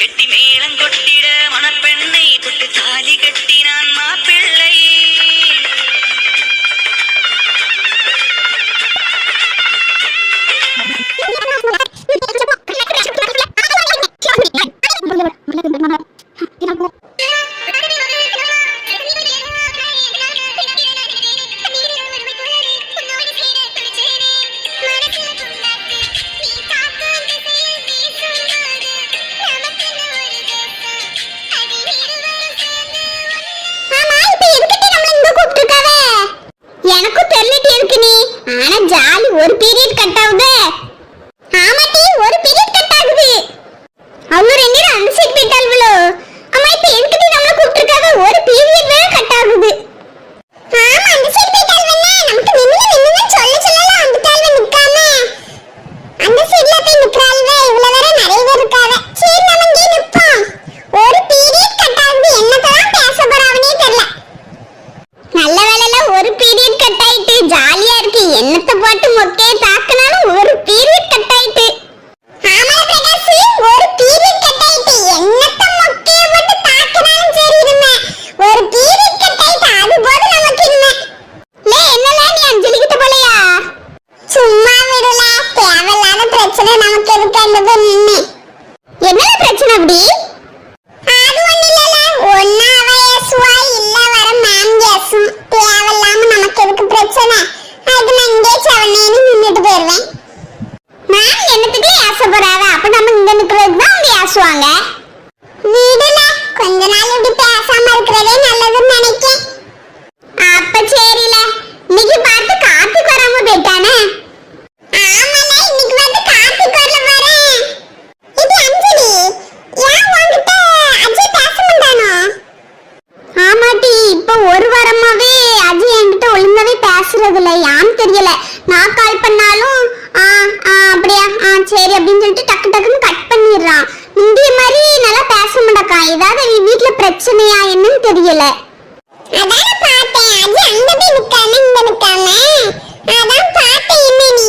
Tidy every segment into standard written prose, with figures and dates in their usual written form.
கெட்டி மேளம் கொட்டிட மணப்பெண்ணை தொட்டு தாலி கட்டினான் மாப்பிள்ளை. ஜாலி ஒரு பீரியட் கட் ஆகுது. ஆமாட்டி ஒரு பீரியட் கட் ஆகுது. அவங்க ரெண்டு பேரும் அந்த சைடு போயிட்டாங்களோ. அம்மா இப்ப எதுக்கு நம்மள கூப்பிட்டுருக்காங்க? ஒரு பீரியட் வேற கட் ஆகுது. ஆமா அந்த சைடு போயிட்டாங்களே. நமக்கு நின்னு சொல்ல சொல்லலாம் அந்த டைம்ல நிக்காம அந்த சைடுல போய் நிக்கறாளே. இவ்வளவு வேற நிறைய பேர் இருக்காங்க. சரி நம்ம இங்க நிப்போம். ஒரு பீரியட் கட் ஆகுது. என்னதான் பேச போறாவனே தெரியல. நல்ல வேளைல ஒரு பீரியட் கட் ஆயிட்டு ஜாலியா இருக்கு. என்னத்த போட்டு மொக்கைய தாக்குனாலும் ஒரு பீரியட் கட் ஆயிட்டு. ஆமா பிரகாஷ் ஒரு பீரியட் கட் ஆயிட்டு. என்னத்த மொக்கைய போட்டு தாக்குனாலும் சரி இருமே. ஒரு பீரியட் கட் ஆயிட்டு. அது போது நமக்கு இருமே. லே என்னல நீ அஞ்சலி கிட்ட போலையா? சும்மா விடல. தேவையில்லாத பிரச்சனை நமக்கு எதுக்கு அந்த பொண்ணு. என்னல பிரச்சனை அப்படி? அது ஒண்ணு இல்லல. ஒண்ணா அவ ஏசுவா இல்ல வர மேம் ஏசும். தேவையில்லாம நமக்கு எதுக்கு பிரச்சனை? அது நான் இங்கே சவனேன்னு நின்னுட்டு போயிருவேன். மேம் என்னத்துக்கு ஏச போறாவ? அப்ப நம்ம இங்க நிக்கிறது தான் அவங்க ஏசுவாங்க. வீடுல கொஞ்ச நாள் இப்படி பேசாம இருக்கிறதே நல்லதுன்னு நினைக்கேன். அப்ப சரில. இன்னைக்கு பார்த்து காத்துக்கு வராம போயிட்டானே. ஆமால இன்னைக்கு வந்து காத்துக்கு வரல வரேன். இது அஞ்சலி ஏன் உன்கிட்ட அஜய் பேச மாட்டானோ? ஆமாட்டி இப்ப ஒரு வாரமாவே அஜய் என்கிட்ட ஒழுங்காவே பேசுறது இல்ல. யான்னு தெரியல. நான் கால் பண்ணாலும் அப்படியா சரி அப்படின்னு சொல்லிட்டு டக்கு டக்குன்னு கட் பண்ணிடுறான். முந்தைய மாதிரி நல்லா பேச மாட்டாக்கா. ஏதாவது வீட்டுல பிரச்சனையா என்னன்னு தெரியல. அதான் பார்த்தேன் அஜய் அங்க போய் நிக்காம இங்க நிக்காம. அதான் பார்த்தேன் என்ன நீ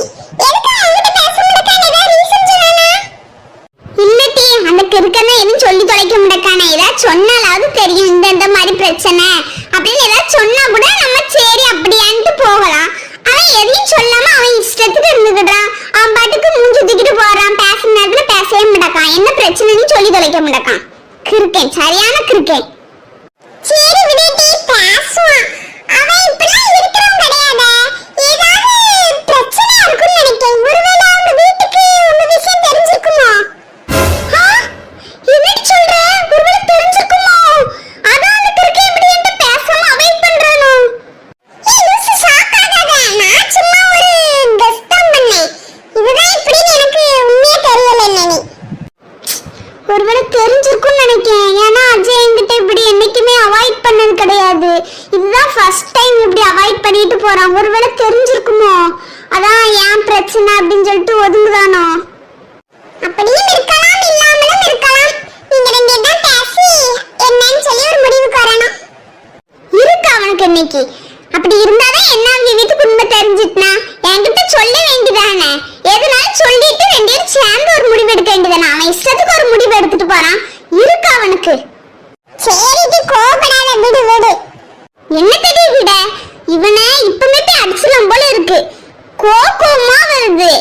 எதுக்கு அவங்கிட்ட பேச மாட்டானே? ஏதாவது ரீசன் சொன்னானா? இல்லட்டி அந்த கிறுக்கனா எதுவும் சொல்லி தொலைக்க மாட்டானே. ஏதாவது சொன்னாலாவது தெரியும் இந்த மாதிரி பிரச்சனை அப்படின்னு ஏதாவது சொன்னா கூட நம்ம சரி அப்படியான்ட்டு போகலாம். அவன் எதையும் சொல்லாம அவன் இஷ்டத்துக்கு இருந்துக்கிட்டான். அவன் பாட்டுக்கு மூஞ்சி தூக்கிட்டு போறான். பேசுற நேரத்துல பேசவே மாட்டான். என்ன பிரச்சனைன்னு சொல்லி தொலைக்க மாட்டான். கிறுக்கேன் சரியான கிறுக்கேன். சரி விடேட்டி பேசுவான். அவன் இப்படிலாம் இருக்கிறவன் கிடையாது. ஏதாவது பிரச்சனையா இருக்கும்னு நினைக்கிறேன். ஒருவேளை அவங்க வீட்டுக்கு உங்க விஷயம் தெரிஞ்சிருக்குமோ? என்னடி சொல்ற? ஒருவேளை தெரிஞ்சிருக்குமோ? அதான் அந்த கிறுக்கே இப்படி என்கிட்ட பேசாம அவாய்ட் பண்றானோ? ஏய் லூசு ஷாக் ஆகாத. நான் சும்மா ஒரு கெஸ் தான் பண்ணேன். இதுதான் இப்படின்னு எனக்கு உண்மையா தெரியல என்னன்னு. ஒருவேளை தெரிஞ்சிருக்கும்னு நினைக்கிறேன். ஏன்னா அஜய் என்கிட்ட இப்படி என்னைக்குமே அவாய்ட் பண்ணது கிடையாது. இதுதான் ஃபர்ஸ்ட் டைம் இப்படி அவாய்ட் பண்ணிட்டு போறான். ஒருவேளை தெரிஞ்சிருக்குமோ? அதான் ஏன் பிரச்சனை அப்படின்னு சொல்லிட்டு ஒதுங்குதானோ? அப்படியும் இருக்கலாம் இல்லாமலும் இருக்கலாம். நீங்க ரெண்டு தான் பேசி என்னன்னு சொல்லி ஒரு முடிவுக்கு வரணும். இருக்கு அவனுக்கு இன்னைக்கு. அப்படி இருந்தாதான் என்ன அவங்க வீட்டுக்கு உண்மை தெரிஞ்சிட்டுனா என்கிட்ட சொல்ல வேண்டியதானே. எதனாலும் சொல்லிட்டு ரெண்டு பேரும் சேர்ந்து ஒரு முடிவு எடுக்க வேண்டியதானே. அவன் இஷ்டத்துக்கு ஒரு முடிவு எடுத்துட்டு போறான். இருக்கு அவனுக்கு. சரி கோபப்படாத விடு விடு. என்ன தெரிய விட இவனை இப்பமே போய் அடிச்சலாம் போல இருக்கு. கோவமா வருது.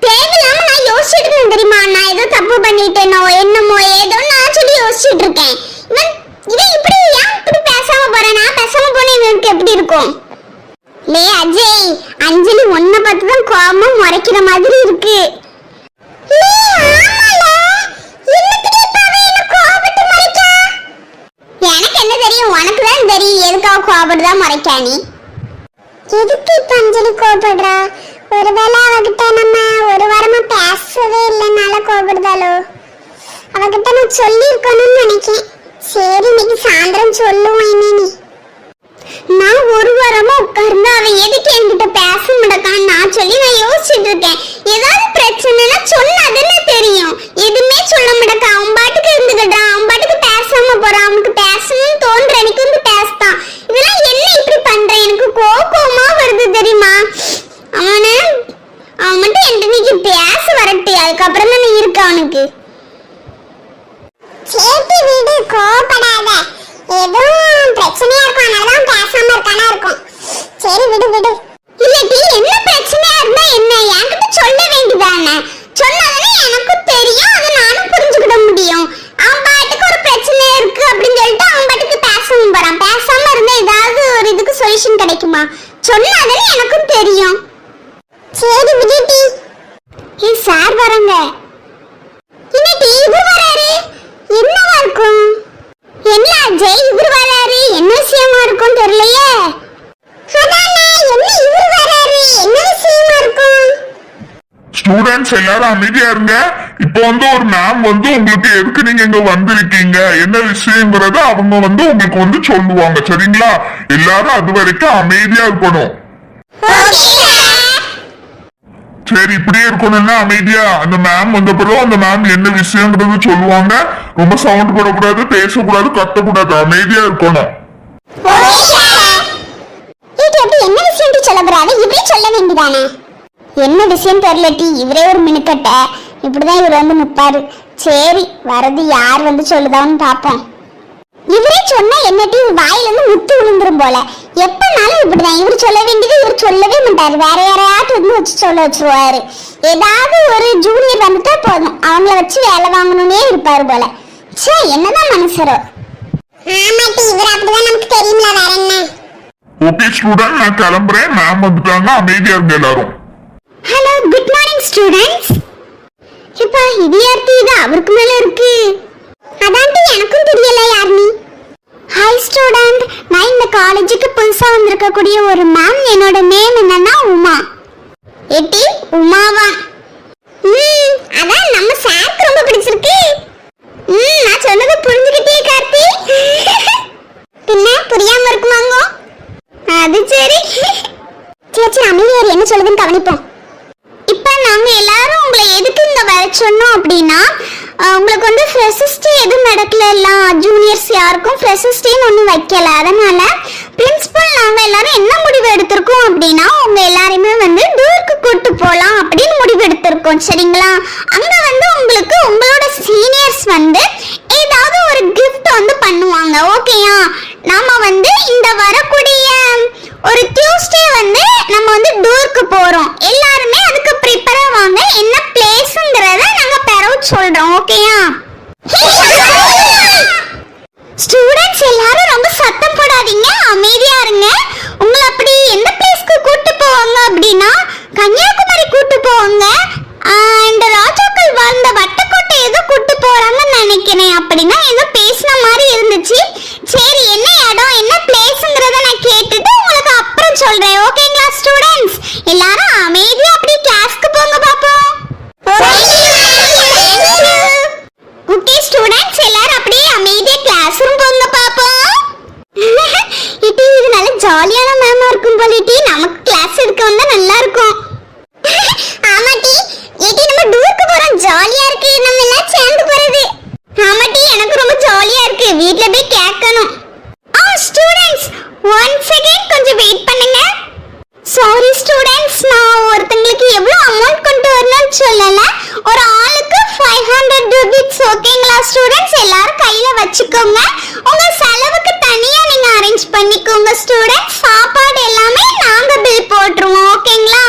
தேவையில்லாம நான் யோசிச்சுட்டு இருக்கேன் தெரியுமா. நான் ஏதோ தப்பு பண்ணிட்டேனோ என்னமோ ஏதோ நான் சொல்லி யோசிச்சுட்டு இருக்கேன். இவன் இப்படி ஏன் இப்படி பேசாம போறான்? நான் பேசாம போனேன் இவனுக்கு எப்படி இருக்கும்? லே அஜய் அஞ்சலி ஒன்ன பார்த்துதான் கோவமா முறைக்கிற மாதிரி இருக்கு. எனக்கு என்ன தெரியும்? உனக்கு தான் தெரியும் எதுக்காக கோபப்படுறா முறைக்கா நீ. எதுக்கு இப்ப அஞ்சலி கோபப்படுறா? ஒருவேளை அவகிட்ட நம்ம ஒரு வாரமா பேசவே இல்லைனால கோபப்படுதாலோ? அவகிட்ட நான் சொல்லி இருக்கணும்னு நினைக்கிறேன். சரி இன்னைக்கு சாயந்தரம் சொல்லுவோம் என்னன்னு. நான் ஒரு வாரமா உட்கார்ந்து அவன் எதுக்கு என்கிட்ட பேச மாட்டான்னு நான் சொல்லி நான் யோசிச்சுட்டு இருக்கேன். ஏதாவது பிரச்சனைனா சொன்னாதானே தெரியும். எதுவுமே சொல்ல மாட்டான். அவன் பாட்டுக்கு இருந்துக்கிட்டான். அவன் பாட்டுக்கு பேசாம போறான். அவனுக்கு பேசணும்னு தோன்ற எனக்கு வந்து பேசுதான். இதெல்லாம் என்ன இப்படி பண்றேன்? எனக்கு கோவமா வருது தெரியுமா. அவன் மட்டும் என்கிட்ட நீங்க பேச வரட்டு. அதுக்கப்புறம் தானே இருக்கு அவனுக்கு. கோபப்படாத. எதுவும் பிரச்சனையா இருக்கும், அதனாலதான் பேசாம இருக்கானா இருக்கும். சரி விடு விடு. இல்லடி என்ன பிரச்சனையா இருந்தா என்ன என்கிட்ட சொல்ல வேண்டியதானே? சொன்னாதானே எனக்கும் தெரியும், அதை நானும் புரிஞ்சுக்கிட முடியும். அவன் பாட்டுக்கு ஒரு பிரச்சனை இருக்கு அப்படின்னு சொல்லிட்டு அவன் பாட்டுக்கு பேசவும் போறான். பேசாம இருந்தா ஏதாவது ஒரு இதுக்கு சொல்யூஷன் கிடைக்குமா? சொன்னாதானே எனக்கும் தெரியும். சரி விஜய்டி. சார் வராங்க. இன்னைக்கு இவர் வராரு, என்னவா இருக்கும்? என்ன அஜய் இவர் வராரு, என்ன விஷயமா இருக்கும் தெரியலையே. அதானே என்ன இவர் வராரு, என்ன விஷயமா இருக்கும்? ஸ்டூடெண்ட்ஸ் எல்லாரும் அமைதியா இருங்க. இப்போ ஒரு மேம் உங்களுக்கு எதுக்கு நீங்க இங்க வந்திருக்கீங்க, என்ன விஷயங்கிறத அவங்க உங்களுக்கு சொல்லுவாங்க. சரிங்களா? எல்லாரும் அது வரைக்கும் அமைதியா இருக்கணும். சரி, இப்படியே இருக்கணும்னா அமைதியா. அந்த மேம் வந்த பிறகு அந்த மேம் என்ன விஷயங்கிறது சொல்லுவாங்க. ரொம்ப சவுண்ட் போடக்கூடாது, பேசக்கூடாது, கத்தக்கூடாது, அமைதியா இருக்கணும். என்ன விஷயம் சொல்ல போறாரு, இப்படி சொல்ல வேண்டியதானே? என்ன விஷயம் தெரியலட்டி, இவரே ஒரு மினுக்கட்ட. இப்படிதான் இவர் நிப்பாரு. சரி, வரது யார் சொல்லுதான்னு பாப்போம். இவரே சொன்னா என்னட்டி வாயில முத்து விழுந்துரும் போல. எப்பனாலும் இப்படிதான், இவர் சொல்ல வேண்டியது இவர் சொல்லவே மாட்டாரு. வேற யாரையாட்டு வச்சு சொல்ல வச்சிருவாரு. ஏதாவது ஒரு ஜூனியர் வந்துட்டா போதும், அவங்கள வச்சு வேலை வாங்கணும்னே இருப்பாரு போல. சே, என்னதான் மனுஷரோ. ஆமாட்டி, இவர் அப்படிதான் நமக்கு தெரியும்ல, வேற என்ன. ஓகே ஸ்டூடெண்ட், நான் கிளம்புறேன். மேம் வந்துட்டாங்க, அமைதியா இருங்க எல்லாரும். Hello, good morning students. இப்ப இது யார்த்தி? இது அவருக்கு மேல இருக்கு. அதான்டி எனக்கும் தெரியல யார் நீ. ஹாய் ஸ்டூடெண்ட், நான் இந்த காலேஜுக்கு புதுசா வந்திருக்க கூடிய ஒரு மேம். என்னோட நேம் என்னன்னா உமா. ஏட்டி உமாவா? அதான் நம்ம சாருக்கு ரொம்ப பிடிச்சிருக்கு. நான் சொன்னது புரிஞ்சுக்கிட்டே கார்த்தி. பின்ன புரியாம இருக்குமாங்க? அது சரி. சரி அமைதியார், என்ன சொல்லுதுன்னு கவனிப்போம். இப்ப நாங்க எல்லாரும் உங்களை எதுக்கு இங்க வர சொன்னோம் அப்படின்னா, உங்களுக்கு ஃப்ரெஷர்ஸ் டே எதுவும் நடக்கல, ஜூனியர்ஸ் யாருக்கும் ஃப்ரெஷர்ஸ் டேன்னு ஒன்றும் வைக்கல. அதனால பிரின்சிபல் நாங்க எல்லாரும் என்ன முடிவு எடுத்திருக்கோம் அப்படின்னா, உங்க எல்லாரையுமே டூருக்கு கூட்டு போலாம் அப்படின்னு முடிவு எடுத்திருக்கோம். சரிங்களா? அங்க உங்களுக்கு உங்களோட சீனியர்ஸ் ஏதாவது ஒரு கிஃப்ட் பண்ணுவாங்க. ஓகேயா? நாம இந்த வரக்கூடிய ஒரு டியூஸ்டே நம்ம டூருக்கு போறோம். எல்லாருமே அதுக்கு ப்ரிப்பேர் ஆவாங்க. என்ன பிளேஸ்ங்கறத நாங்க பெறவு சொல்றோம். ஓகேயா? ஸ்டூடண்ட்ஸ் எல்லாரும் ரொம்ப சத்தம் போடாதீங்க, அமைதியா இருங்க. உங்களை அப்படி எந்த பிளேஸ்க்கு கூட்டி போவாங்க அப்படின்னா, கன்னியாகுமரி கூட்டி போவாங்க. இந்த ராஜாக்கள் வாழ்ந்த வட்டக்கோட்டை ஏதோ கூட்டி போறாங்கன்னு நினைக்கிறேன். அப்படின்னா ஏதோ பேசின மாதிரி இருந்துச்சு. சரி, என்ன இடம் என்ன பிளேஸ்ங்கறத நான் கேட்டுட்டு உங்களுக்கு அப்புறம் சொல்றேன். ஓகேங்களா ஸ்டூடண்ட்ஸ்? எல்லாரும் அமைதியா அப்படி கிளாஸ்க்கு போங்க பாப்போம். ஓகே ஸ்டூடண்ட்ஸ், எல்லாரும் அப்படியே அமைதியா கிளாஸ் ரூம் போங்க பாப்போம். இது நல்ல ஜாலியான மேமா இருக்கும் போலிட்டி. நமக்கு கிளாஸ் எடுக்க வந்தா நல்லா இருக்கும். ஆமாட்டி, ஏட்டி நம்ம டூருக்கு போறோம், ஜாலியா இருக்கு. நம்ம எல்லாம் சேர்ந்து போறது. ஆமாட்டி, எனக்கு ரொம்ப ஜாலியா இருக்கு. வீட்ல போய் கேட்கணும். ஸ்டூடண்ட்ஸ், ஒன் செகண்ட் கொஞ்சம் வெயிட் பண்ணுங்க. சாரி ஸ்டூடண்ட்ஸ், நான் ஒருத்தங்களுக்கு எவ்வளவு அமௌண்ட் கொண்டு வரணும்னு சொல்லல. ஒரு ஆளுக்கு 500 ரூபீஸ். ஓகேங்களா ஸ்டூடண்ட்ஸ்? எல்லாரும் கையில வச்சுக்கோங்க. உங்க செலவுக்கு தனியா நீங்க அரேஞ்ச் பண்ணிக்கோங்க ஸ்டூடண்ட்ஸ். சாப்பாடு எல்லாமே நாங்க பில் போட்டுருவோம். ஓகேங்களா?